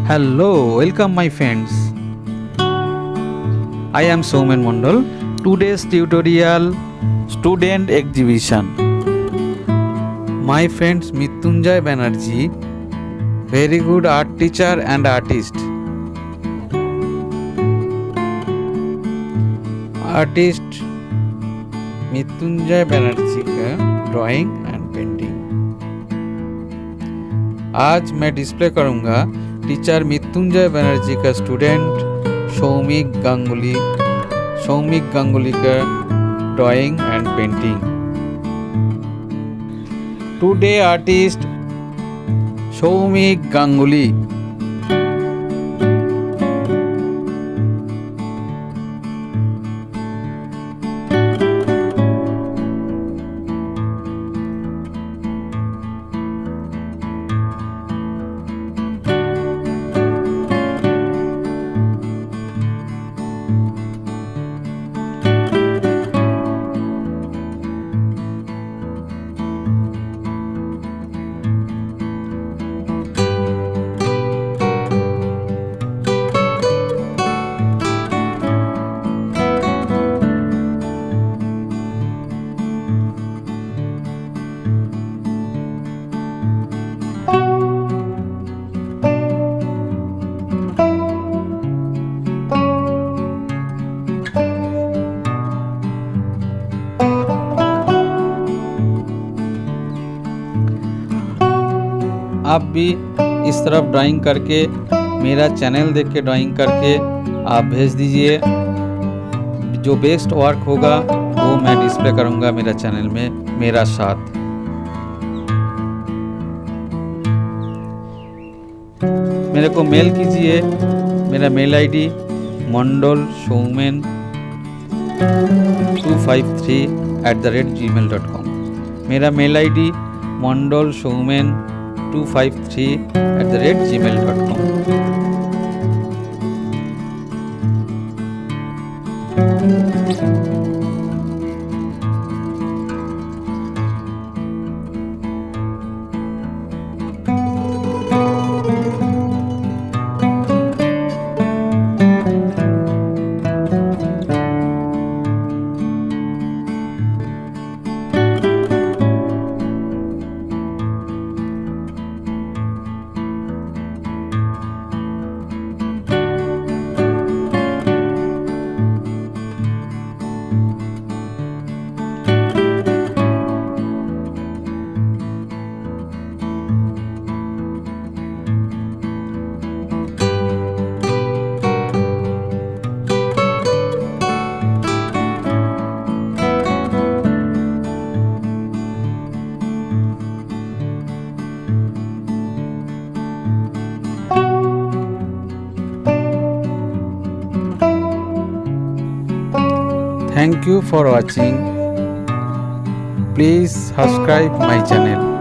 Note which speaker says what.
Speaker 1: Hello, welcome my friends. I am Soumen Mondol. Today's tutorial student exhibition. My friends Mrityunjay Banerjee, very good art teacher and artist. Artist Mrityunjay Banerjee का drawing and painting आज मैं display करूंगा teacher Mrityunjay Banerjee का student Soumik Ganguly का drawing and painting. Today artist Soumik Ganguly. आप भी इस तरफ ड्राइंग करके मेरा चैनल देख के ड्राइंग करके आप भेज दीजिए। जो बेस्ट वर्क होगा वो मैं डिस्प्ले करूंगा मेरा चैनल में मेरा साथ। मेरे को मेल कीजिए। मेरा मेल आईडी mondolsoumen253@gmail.com। मेरा mail ID mondolsoumen253@gmail.com। Thank you for watching. Please subscribe my channel.